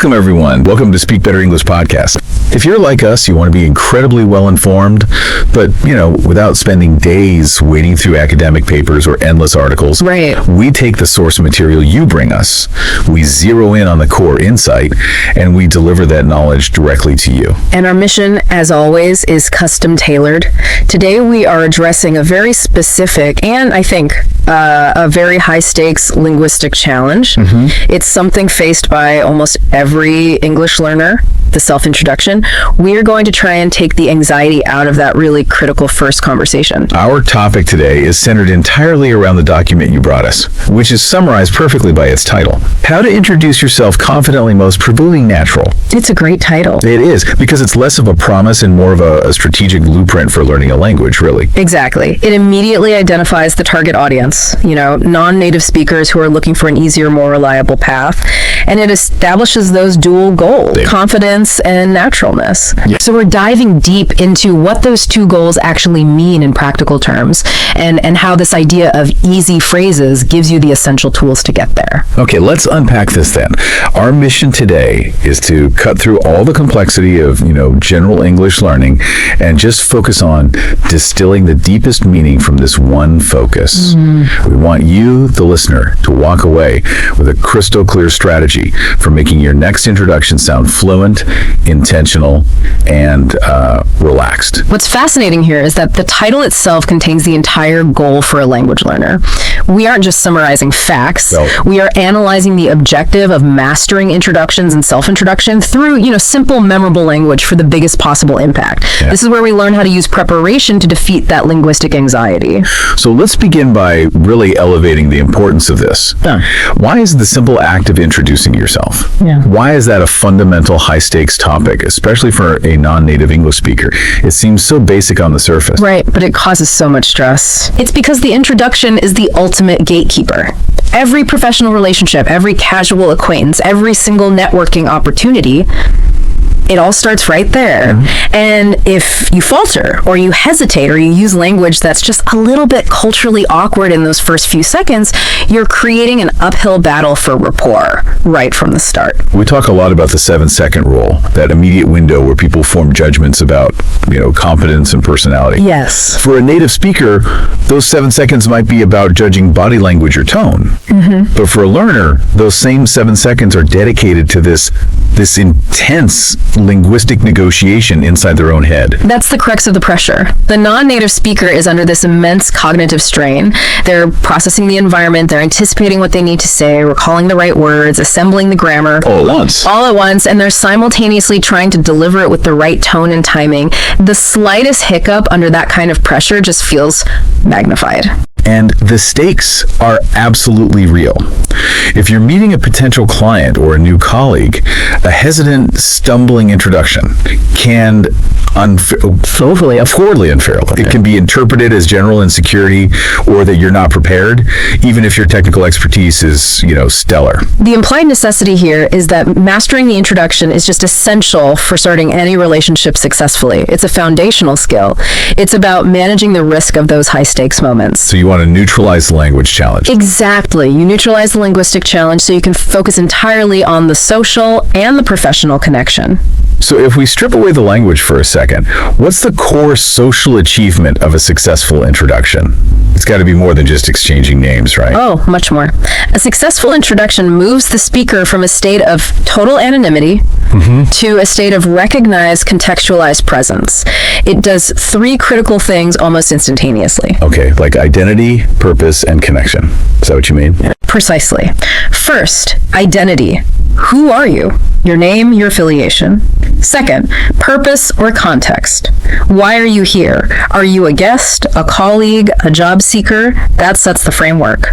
Welcome, everyone. Welcome to Speak Better English Podcast. If you're like us, you want to be incredibly well-informed, but, without spending days wading through academic papers or endless articles. Right. We take the source material you bring us, we zero in on the core insight, and we deliver that knowledge directly to you. And our mission, as always, is custom tailored. Today, we are addressing a very specific and, I think, a very high-stakes linguistic challenge. It's something faced by almost every English learner, the self-introduction. We are going to try and take the anxiety out of that really critical first conversation. Our topic today is centered entirely around the document you brought us, which is summarized perfectly by its title. How to introduce yourself confidently, most provably natural. It's a great title. It is, because it's less of a promise and more of a strategic blueprint for learning a language, really. Exactly. It immediately identifies the target audience, non-native speakers who are looking for an easier, more reliable path. And it establishes those dual goals, confidence and naturalness. Yeah. So we're diving deep into what those two goals actually mean in practical terms and how this idea of easy phrases gives you the essential tools to get there. Okay, let's unpack this then. Our mission today is to cut through all the complexity of, general English learning and just focus on distilling the deepest meaning from this one focus. We want you, the listener, to walk away with a crystal clear strategy for making your next introduction sound fluent, intentional, and relaxed. What's fascinating here is that the title itself contains the entire goal for a language learner. We aren't just summarizing facts. No. We are analyzing the objective of mastering introductions and self-introduction through, simple, memorable language for the biggest possible impact. Yeah. This is where we learn how to use preparation to defeat that linguistic anxiety. So let's begin by really elevating the importance of this. Yeah. Why is the simple act of introducing yourself? Yeah. Why is that a fundamental high-stakes topic, especially for a non-native English speaker? It seems so basic on the surface. Right, but it causes so much stress. It's because the introduction is the ultimate gatekeeper. Every professional relationship, every casual acquaintance, every single networking opportunity, it all starts right there. And if you falter or you hesitate or you use language that's just a little bit culturally awkward in those first few seconds, you're creating an uphill battle for rapport right from the start. We talk a lot about the 7-second rule, that immediate window where people form judgments about, competence and personality. Yes. For a native speaker, those 7 seconds might be about judging body language or tone. But for a learner, those same 7 seconds are dedicated to this intense linguistic negotiation inside their own head. That's the crux of the pressure. The non-native speaker is under this immense cognitive strain. They're processing the environment, they're anticipating what they need to say, recalling the right words, assembling the grammar. All at once, and they're simultaneously trying to deliver it with the right tone and timing. The slightest hiccup under that kind of pressure just feels magnified. And the stakes are absolutely real. If you're meeting a potential client or a new colleague, a hesitant, stumbling introduction can poorly unfairly. It can be interpreted as general insecurity or that you're not prepared, even if your technical expertise is, stellar. The implied necessity here is that mastering the introduction is just essential for starting any relationship successfully. It's a foundational skill. It's about managing the risk of those high-stakes moments. So you want to neutralize the language challenge. Exactly. You neutralize the linguistic challenge so you can focus entirely on the social and the professional connection. So if we strip away the language for a second, what's the core social achievement of a successful introduction? It's got to be more than just exchanging names, right? Oh, much more. A successful introduction moves the speaker from a state of total anonymity to a state of recognized, contextualized presence. It does 3 critical things almost instantaneously. Okay, like identity, purpose, and connection. Is that what you mean? Precisely. First, identity. Who are you? Your name, your affiliation. Second, purpose or context. Why are you here? Are you a guest, a colleague, a job seeker? That sets the framework.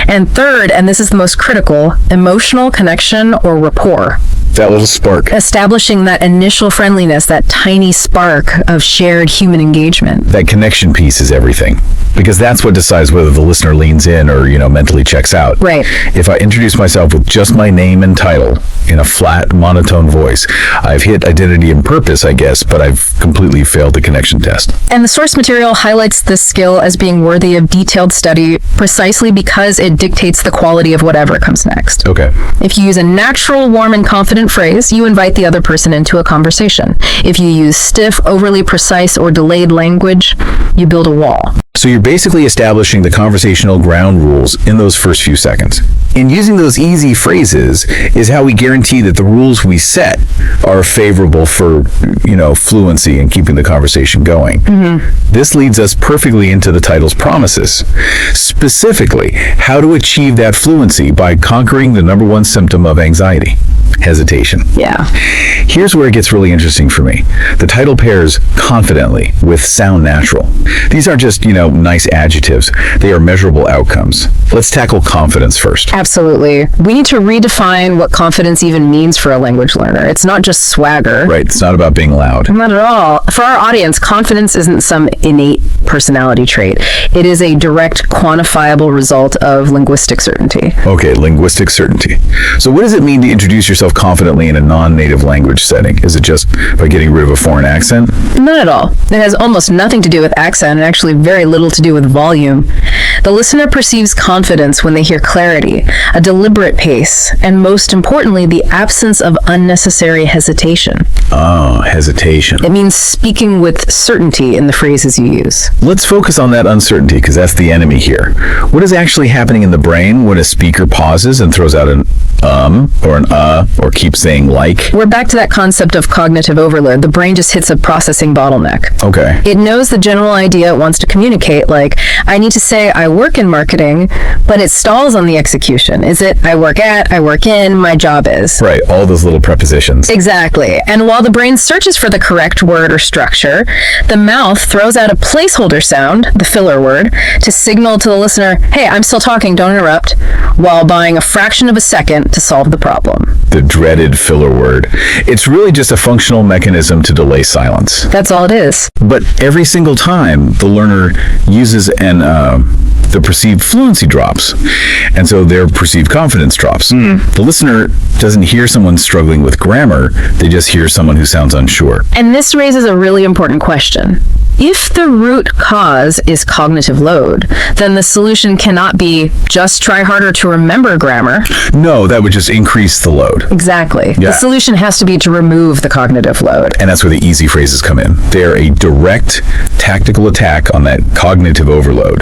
And third, and this is the most critical, emotional connection or rapport. That little spark. Establishing that initial friendliness, that tiny spark of shared human engagement. That connection piece is everything, because that's what decides whether the listener leans in or, mentally checks out. Right. If I introduce myself with just my name and title in a flat, monotone voice, I've hit identity and purpose, I guess, but I've completely failed the connection test. And the source material highlights this skill as being worthy of detailed study precisely because it dictates the quality of whatever comes next. Okay. If you use a natural, warm, and confident confident phrase, you invite the other person into a conversation. If you use stiff, overly precise, or delayed language, you build a wall. So you're basically establishing the conversational ground rules in those first few seconds. And using those easy phrases is how we guarantee that the rules we set are favorable for, fluency and keeping the conversation going. This leads us perfectly into the title's promises. Specifically, how to achieve that fluency by conquering the number one symptom of anxiety: hesitation. Yeah. Here's where it gets really interesting for me. The title pairs confidently with sound natural. These aren't just, nice adjectives. They are measurable outcomes. Let's tackle confidence first. Absolutely. We need to redefine what confidence even means for a language learner. It's not just swagger. Right. It's not about being loud. Not at all. For our audience, confidence isn't some innate personality trait. It is a direct, quantifiable result of linguistic certainty. Okay, linguistic certainty. So what does it mean to introduce yourself confidently in a non-native language setting? Is it just by getting rid of a foreign accent? Not at all. It has almost nothing to do with accent and actually very little to do with volume. The listener perceives confidence when they hear clarity, a deliberate pace, and most importantly, the absence of unnecessary hesitation. Oh, hesitation. It means speaking with certainty in the phrases you use. Let's focus on that uncertainty, because that's the enemy here. What is actually happening in the brain when a speaker pauses and throws out an or an or keeps saying like? We're back to that concept of cognitive overload. The brain just hits a processing bottleneck. Okay. It knows the general idea it wants to communicate, like, I need to say I work in marketing, but it stalls on the execution. Is it I work at, I work in, my job is? Right, all those little prepositions. Exactly. And while the brain searches for the correct word or structure, the mouth throws out a placeholder sound, the filler word, to signal to the listener, hey, I'm still talking, don't interrupt, while buying a fraction of a second to solve the problem. The dreaded filler word. It's really just a functional mechanism to delay silence. That's all it is. But every single time the learner uses the perceived fluency drops, and so their perceived confidence drops. The listener doesn't hear someone struggling with grammar, they just hear someone who sounds unsure. And this raises a really important question. If the root cause is cognitive load, then the solution cannot be just try harder to remember grammar. No, that would just increase the load. Exactly. Yeah. The solution has to be to remove the cognitive load. And that's where the easy phrases come in. They're a direct tactical attack on that cognitive overload.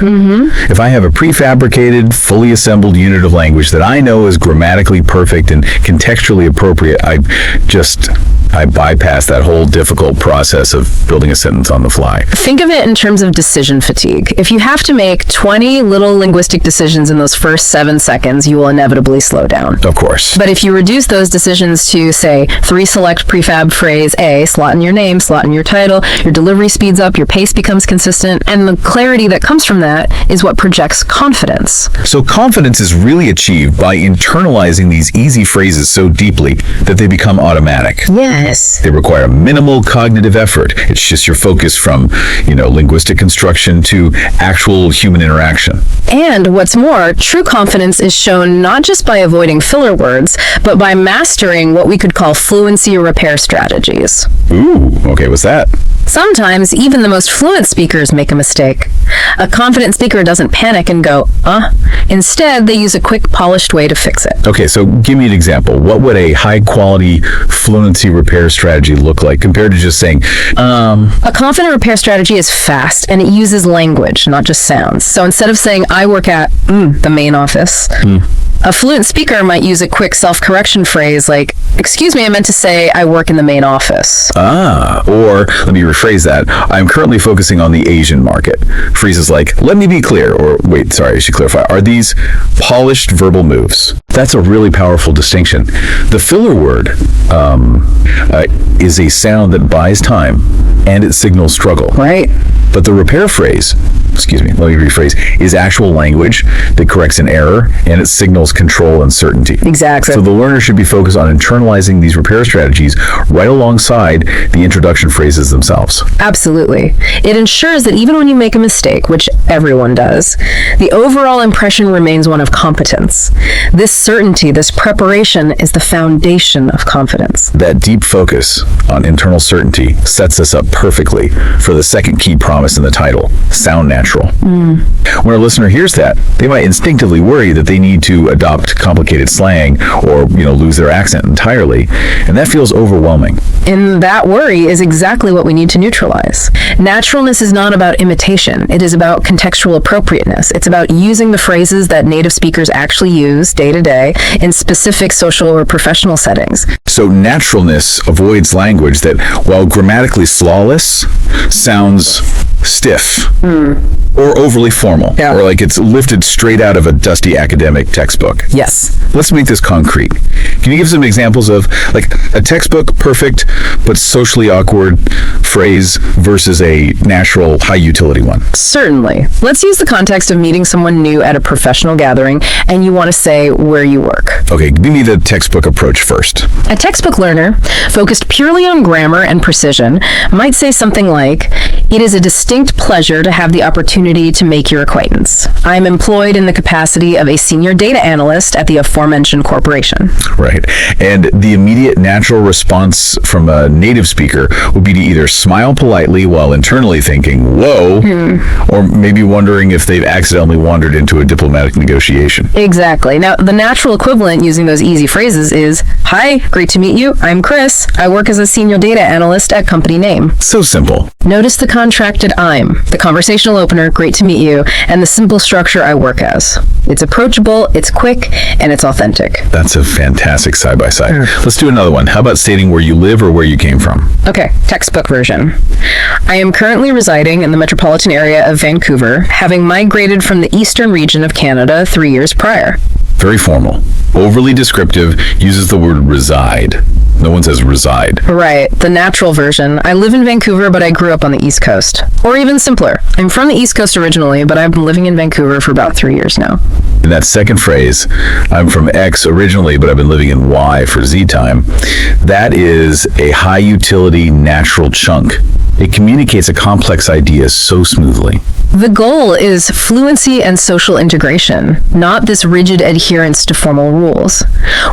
If I have a prefabricated, fully assembled unit of language that I know is grammatically perfect and contextually appropriate, I bypass that whole difficult process of building a sentence on the fly. Think of it in terms of decision fatigue. If you have to make 20 little linguistic decisions in those first 7 seconds, you will inevitably slow down. Of course. But if you reduce those decisions to, say, 3 select prefab phrase A, slot in your name, slot in your title, your delivery speeds up, your pace becomes consistent, and the clarity that comes from that is what projects confidence. So confidence is really achieved by internalizing these easy phrases so deeply that they become automatic. Yes. They require minimal cognitive effort. It's just your focus from, linguistic construction to actual human interaction. And what's more, true confidence is shown not just by avoiding filler words, but by mastering what we could call fluency repair strategies. Ooh, okay, what's that? Sometimes, even the most fluent speakers make a mistake. A confident speaker doesn't panic and go, Instead, they use a quick, polished way to fix it. Okay, so give me an example. What would a high-quality fluency repair strategy look like compared to just saying, A confident repair strategy is fast, and it uses language, not just sounds. So instead of saying, I work at the main office, a fluent speaker might use a quick self-correction phrase like, excuse me, I meant to say I work in the main office. Or let me rephrase that. I'm currently focusing on the Asian market. Phrases like, let me be clear, or wait, sorry, I should clarify. Are these polished verbal moves? That's a really powerful distinction. The filler word is a sound that buys time and it signals struggle. Right. But the repair phrase, let me rephrase, is actual language that corrects an error and it signals control and certainty. Exactly. So the learner should be focused on internalizing these repair strategies right alongside the introduction phrases themselves. Absolutely. It ensures that even when you make a mistake, which everyone does, the overall impression remains one of competence. This certainty, this preparation, is the foundation of confidence. That deep focus on internal certainty sets us up perfectly for the second key promise in the title, sound natural. natural. When a listener hears that, they might instinctively worry that they need to adopt complicated slang or, lose their accent entirely, and that feels overwhelming. And that worry is exactly what we need to neutralize. Naturalness is not about imitation. It is about contextual appropriateness. It's about using the phrases that native speakers actually use day to day in specific social or professional settings. So naturalness avoids language that, while grammatically flawless, sounds stiff or overly formal, or like it's lifted straight out of a dusty academic textbook. Yes. Let's make this concrete. Can you give some examples of like a textbook perfect but socially awkward phrase versus a natural high utility one? Certainly. Let's use the context of meeting someone new at a professional gathering and you want to say where you work. Okay, give me the textbook approach first. A textbook learner, focused purely on grammar and precision, might say something like, "It is a distinct pleasure to have the opportunity to make your acquaintance. I am employed in the capacity of a senior data analyst at the aforementioned corporation." Right. And the immediate natural response from a native speaker would be to either smile politely while internally thinking, whoa, or maybe wondering if they've accidentally wandered into a diplomatic negotiation. Exactly. Now, the natural equivalent using those easy phrases is, "Hi, great to meet you. I'm Chris. I work as a senior data analyst at company name." So simple. Notice the contracted "I'm," the conversational opener, "Great to meet you," and the simple structure, "I work as." It's approachable, it's quick, and it's authentic. That's a fantastic side-by-side. Let's do another one. How about stating where you live or where you came from? Okay, textbook version. I am currently residing in the metropolitan area of Vancouver, having migrated from the eastern region of Canada 3 years prior. Very formal. Overly descriptive, uses the word reside. No one says reside. Right, the natural version. I live in Vancouver, but I grew up on the East Coast. Or even simpler. I'm from the East Coast originally, but I've been living in Vancouver for about 3 years now. In that second phrase, I'm from X originally, but I've been living in Y for Z time, that is a high utility natural chunk. It communicates a complex idea so smoothly. The goal is fluency and social integration, not this rigid adherence to formal rules.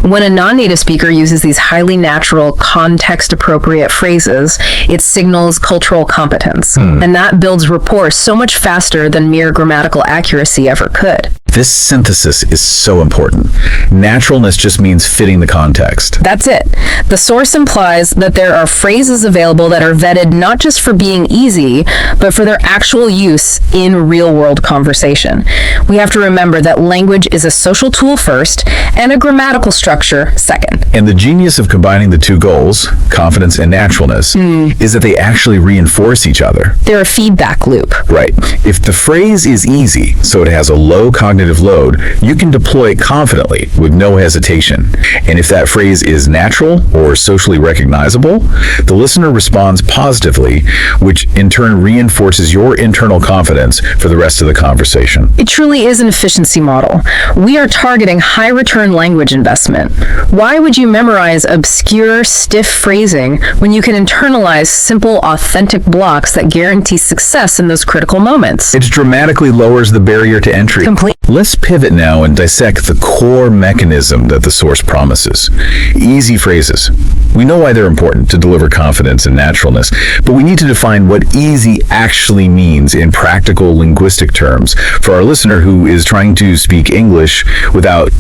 When a non-native speaker uses these highly natural, context-appropriate phrases, it signals cultural competence, and that builds rapport so much faster than mere grammatical accuracy ever could. This synthesis is so important. Naturalness just means fitting the context. That's it. The source implies that there are phrases available that are vetted not just for being easy, but for their actual use in real-world conversation. We have to remember that language is a social tool first and a grammatical structure second. And the genius of combining the two goals, confidence and naturalness, is that they actually reinforce each other. They're a feedback loop. Right. If the phrase is easy, so it has a low cognitive load, you can deploy it confidently with no hesitation. And if that phrase is natural or socially recognizable, the listener responds positively, which in turn reinforces your internal confidence for the rest of the conversation. It truly is an efficiency model. We are targeting high return language investment. Why would you memorize obscure, stiff phrasing when you can internalize simple, authentic blocks that guarantee success in those critical moments? It dramatically lowers the barrier to entry. Let's pivot now and dissect the core mechanism that the source promises. Easy phrases. We know why they're important to deliver confidence and naturalness, but we need to define what easy actually means in practical linguistic terms for our listener who is trying to speak English without,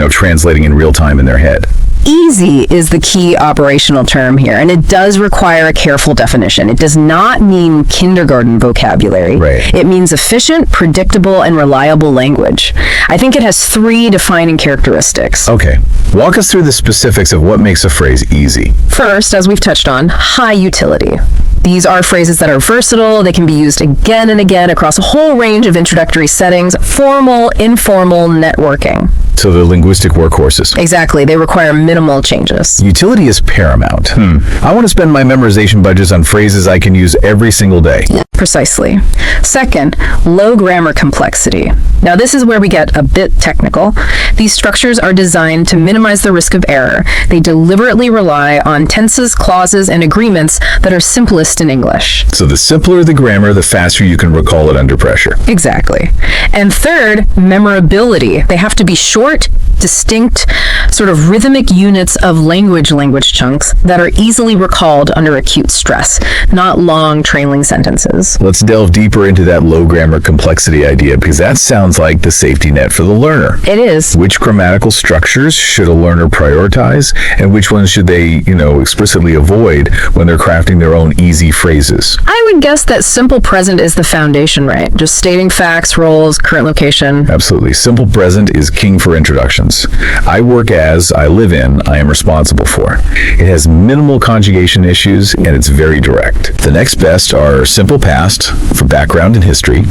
translating in real time in their head. Easy is the key operational term here, and it does require a careful definition. It does not mean kindergarten vocabulary. Right. It means efficient, predictable, and reliable language. I think it has 3 defining characteristics. Okay. Walk us through the specifics of what makes a phrase easy. First, as we've touched on, high utility. These are phrases that are versatile. They can be used again and again across a whole range of introductory settings, formal, informal, networking. So the linguistic workhorses. Exactly. They require minimal changes. Utility is paramount. I want to spend my memorization budgets on phrases I can use every single day. Precisely. Second, low grammar complexity. Now, this is where we get a bit technical. These structures are designed to minimize the risk of error. They deliberately rely on tenses, clauses, and agreements that are simplest in English. So the simpler the grammar, the faster you can recall it under pressure. Exactly. And third, memorability. They have to be short, distinct sort of rhythmic units of language chunks that are easily recalled under acute stress, not long trailing sentences. Let's delve deeper into that low grammar complexity idea, because that sounds like the safety net for the learner. It is. Which grammatical structures should a learner prioritize, and which ones should they, explicitly avoid when they're crafting their own easy phrases? I would guess that simple present is the foundation, right? Just stating facts, roles, current location. Absolutely. Simple present is king for introductions. I work as, I live in, I am responsible for. It has minimal conjugation issues, and it's very direct. The next best are simple past for background and history.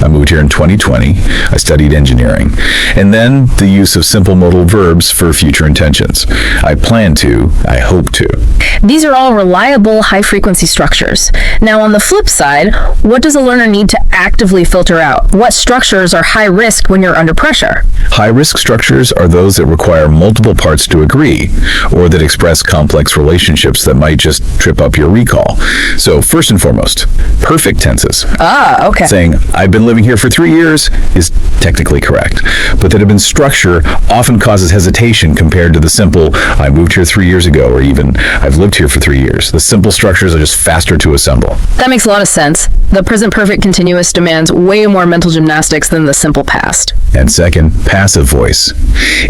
I moved here in 2020. I studied engineering. And then the use of simple modal verbs for future intentions. I plan to, I hope to. These are all reliable, high-frequency structures. Now, on the flip side, what does a learner need to actively filter out? What structures are high risk when you're under pressure? High-risk structures are those that require multiple parts to agree, or that express complex relationships that might just trip up your recall. So, first and foremost, perfect tenses. Ah, okay. Saying, I've been living here for 3 years is technically correct, but that have been structure often causes hesitation compared to the simple, I moved here 3 years ago, or even, I've lived here for 3 years. The simple structures are just faster to assemble. That makes a lot of sense. The present perfect continuous demands way more mental gymnastics than the simple past. And second, passive voice.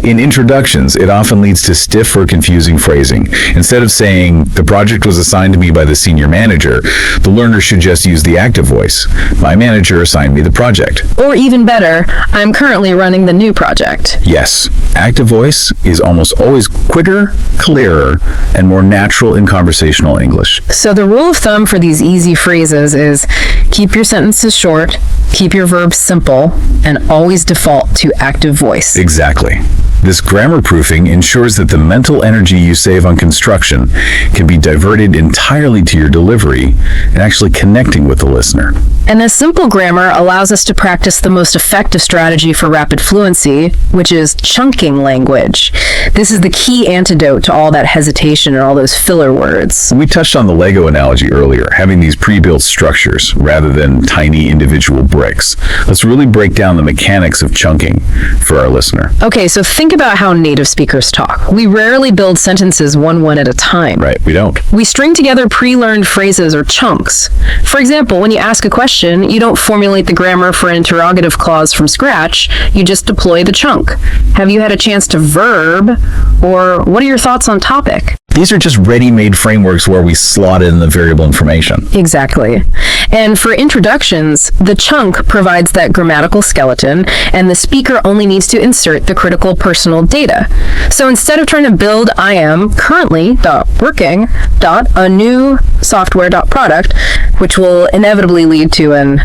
In introductions, it often leads to stiff or confusing phrasing. Instead of saying, the project was assigned to me by the senior manager, the learner should just use the active voice. My manager assigned me the project. Or even better, I'm currently running the new project. Yes, active voice is almost always quicker, clearer, and more natural in conversational English. So the rule of thumb for these easy phrases is keep your sentences short, keep your verbs simple, and always default to active voice. Exactly. This grammar proofing ensures that the mental energy you save on construction can be diverted entirely to your delivery and actually connecting with the listener. And this simple grammar allows us to practice the most effective strategy for rapid fluency, which is chunking language. This is the key antidote to all that hesitation and all those filler words. We touched on the Lego analogy earlier, having these pre-built structures rather than tiny individual bricks. Let's really break down the mechanics of chunking for our listener. Okay, so think about how native speakers talk. We rarely build sentences one at a time. Right, we don't. We string together pre-learned phrases or chunks. For example, when you ask a question, you don't formulate the grammar for an interrogative clause from scratch, you just deploy the chunk. Have you had a chance to verb? Or what are your thoughts on topic? These are just ready-made frameworks where we slot in the variable information. Exactly. And for introductions, the chunk provides that grammatical skeleton, and the speaker only needs to insert the critical personal data. So instead of trying to build I am currently working a new software product, which will inevitably lead to an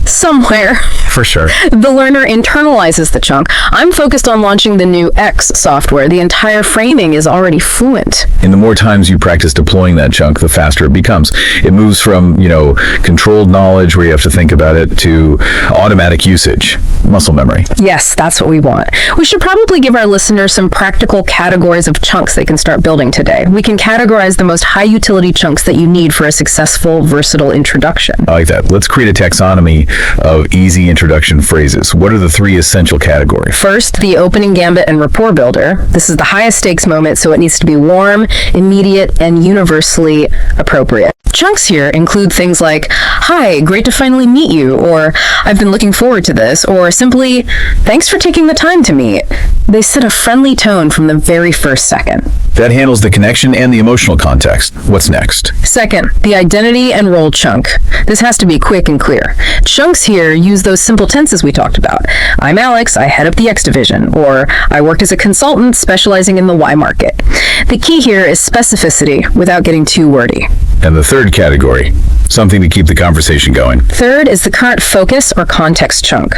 somewhere. For sure. The learner internalizes the chunk. I'm focused on launching the new X software. The entire framing is already fluent. And the more times you practice deploying that chunk, the faster it becomes. It moves from, controlled knowledge where you have to think about it to automatic usage, muscle memory. Yes, that's what we want. We should probably give our listeners some practical categories of chunks they can start building today. We can categorize the most high utility chunks that you need for a successful, versatile introduction. I like that. Let's create a taxonomy of easy introduction phrases. What are the 3 essential categories? First, the opening gambit and rapport builder. This is the highest stakes moment, so it needs to be warm, immediate, and universally appropriate. Chunks here include things like, hi, great to finally meet you, or I've been looking forward to this, or simply, thanks for taking the time to meet. They set a friendly tone from the very first second. That handles the connection and the emotional context. What's next? Second, the identity and role chunk. This has to be quick and clear. Chunks here use those simple tenses we talked about. I'm Alex, I head up the X division, or I worked as a consultant specializing in the Y market. The key here is specificity without getting too wordy. And the third category, something to keep the conversation going. Third is the current focus or context chunk.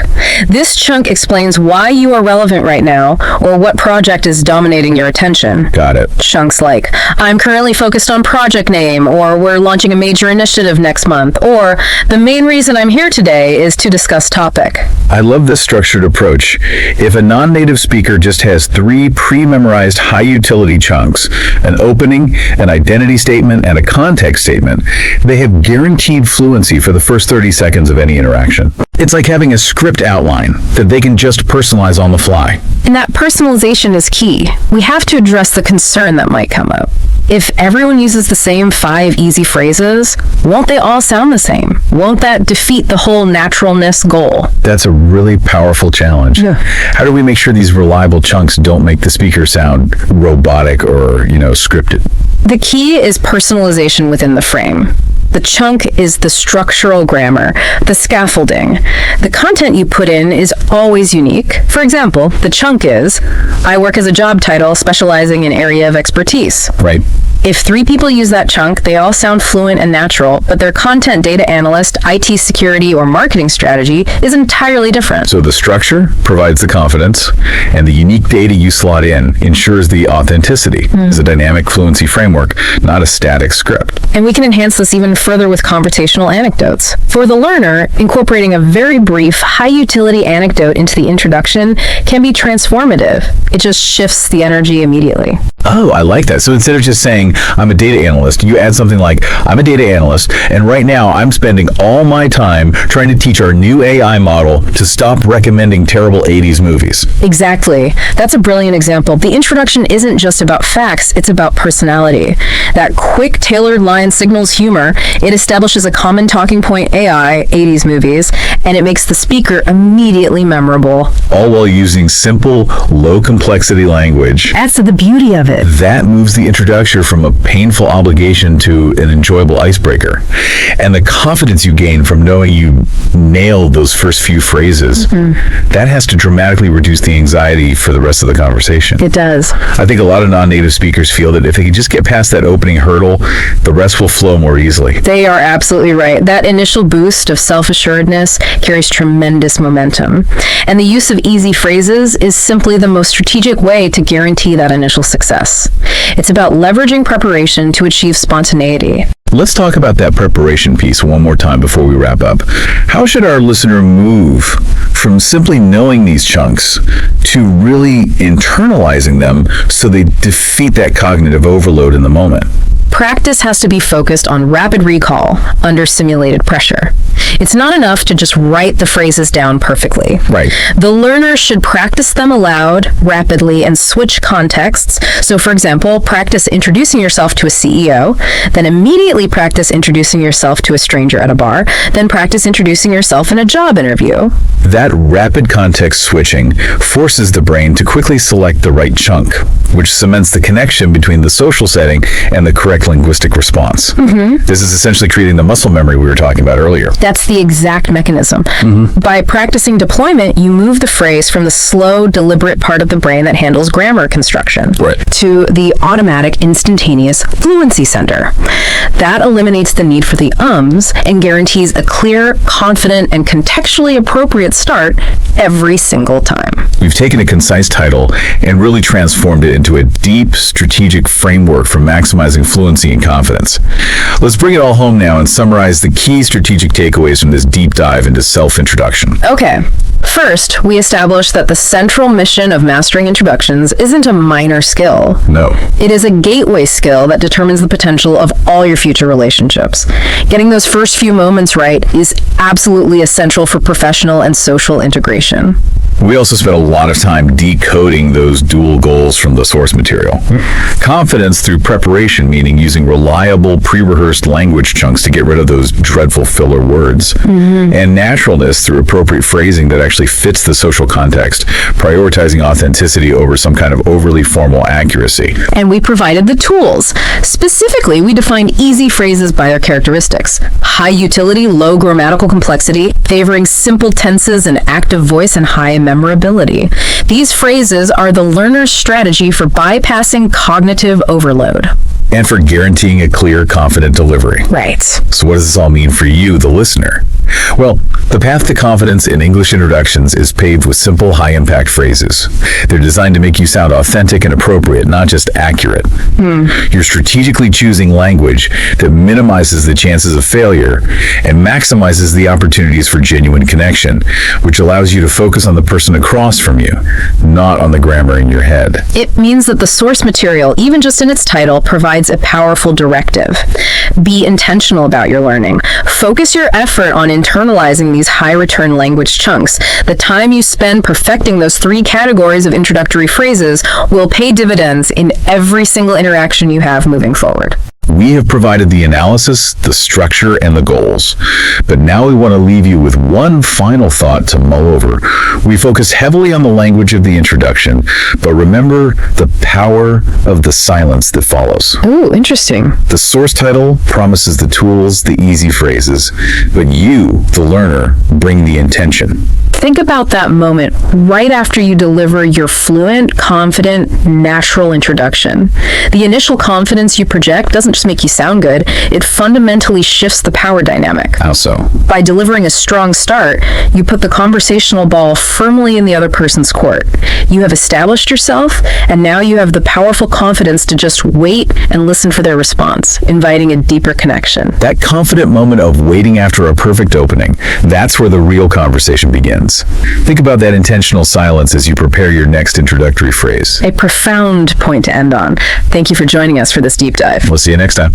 This chunk explains why you are relevant right now or what project is dominating your attention. Got it. Chunks like, I'm currently focused on project name, or we're launching a major initiative next month, or the main reason I'm here today is to discuss topic. I love this structured approach. If a non-native speaker just has 3 pre-memorized high-utility chunks, an opening, an identity statement, and a context statement, they have guaranteed fluency for the first 30 seconds of any interaction. It's like having a script outline that they can just personalize on the fly. And that personalization is key. We have to address the concern that might come up. If everyone uses the same 5 easy phrases, won't they all sound the same? Won't that defeat the whole naturalness goal? That's a really powerful challenge. Yeah. How do we make sure these reliable chunks don't make the speaker sound robotic or, scripted? The key is personalization within the frame. The chunk is the structural grammar, the scaffolding. The content you put in is always unique. For example, the chunk is, I work as a job title specializing in area of expertise. Right. If 3 people use that chunk, they all sound fluent and natural, but their content data analyst, IT security, or marketing strategy is entirely different. So the structure provides the confidence, and the unique data you slot in ensures the authenticity. It's a dynamic fluency framework, not a static script. And we can enhance this even further with conversational anecdotes. For the learner, incorporating a very brief, high-utility anecdote into the introduction can be transformative. It just shifts the energy immediately. Oh, I like that. So instead of just saying, I'm a data analyst, you add something like, I'm a data analyst, and right now I'm spending all my time trying to teach our new AI model to stop recommending terrible 80s movies. Exactly. That's a brilliant example. The introduction isn't just about facts, it's about personality. That quick, tailored line signals humor, it establishes a common talking point AI, 80s movies, and it makes the speaker immediately memorable. All while using simple, low-complexity language. That's the beauty of it. That moves the introduction from a painful obligation to an enjoyable icebreaker. And the confidence you gain from knowing you nailed those first few phrases, that has to dramatically reduce the anxiety for the rest of the conversation. It does. I think a lot of non-native speakers feel that if they can just get past that opening hurdle, the rest will flow more easily. They are absolutely right. That initial boost of self-assuredness carries tremendous momentum. And the use of easy phrases is simply the most strategic way to guarantee that initial success. It's about leveraging preparation to achieve spontaneity. Let's talk about that preparation piece one more time before we wrap up. How should our listener move from simply knowing these chunks to really internalizing them so they defeat that cognitive overload in the moment? Practice has to be focused on rapid recall under simulated pressure. It's not enough to just write the phrases down perfectly. Right. The learner should practice them aloud, rapidly, and switch contexts. So, for example, practice introducing yourself to a CEO, then immediately practice introducing yourself to a stranger at a bar, then practice introducing yourself in a job interview. That rapid context switching forces the brain to quickly select the right chunk, which cements the connection between the social setting and the correct linguistic response. This is essentially creating the muscle memory we were talking about earlier. That's the exact mechanism. By practicing deployment, you move the phrase from the slow, deliberate part of the brain that handles grammar construction to the automatic, instantaneous fluency center. That eliminates the need for the ums and guarantees a clear, confident, and contextually appropriate start every single time. We've taken a concise title and really transformed it into a deep strategic framework for maximizing fluency and confidence. Let's bring it all home now and summarize the key strategic takeaways from this deep dive into self-introduction. Okay. First, we established that the central mission of mastering introductions isn't a minor skill. No. It is a gateway skill that determines the potential of all your future relationships. Getting those first few moments right is absolutely essential for professional and social integration. We also spent a lot of time decoding those dual goals from the source material. Confidence through preparation, meaning using reliable, pre-rehearsed language chunks to get rid of those dreadful filler words. And naturalness through appropriate phrasing that actually fits the social context, prioritizing authenticity over some kind of overly formal accuracy. And we provided the tools. Specifically, we defined easy phrases by their characteristics. High utility, low grammatical complexity, favoring simple tenses and active voice, and high memorability. These phrases are the learner's strategy for bypassing cognitive overload. And for guaranteeing a clear, confident delivery. Right. So what does this all mean for you, the listener? Well, the path to confidence in English introductions is paved with simple, high-impact phrases. They're designed to make you sound authentic and appropriate, not just accurate. You're strategically choosing language that minimizes the chances of failure and maximizes the opportunities for genuine connection, which allows you to focus on the person across from you, not on the grammar in your head. It means that the source material, even just in its title, provides a powerful directive. Be intentional about your learning. Focus your effort on internalizing these high-return language chunks. The time you spend perfecting those 3 categories of introductory phrases will pay dividends in every single interaction you have moving forward. We have provided the analysis, the structure, and the goals. But now we want to leave you with one final thought to mull over. We focus heavily on the language of the introduction, but remember the power of the silence that follows. Ooh, interesting. The source title promises the tools, the easy phrases, but you, the learner, bring the intention. Think about that moment right after you deliver your fluent, confident, natural introduction. The initial confidence you project doesn't just make you sound good, it fundamentally shifts the power dynamic. How so? By delivering a strong start, you put the conversational ball firmly in the other person's court. You have established yourself, and now you have the powerful confidence to just wait and listen for their response, inviting a deeper connection. That confident moment of waiting after a perfect opening, that's where the real conversation begins. Think about that intentional silence as you prepare your next introductory phrase. A profound point to end on. Thank you for joining us for this deep dive. We'll see you next time.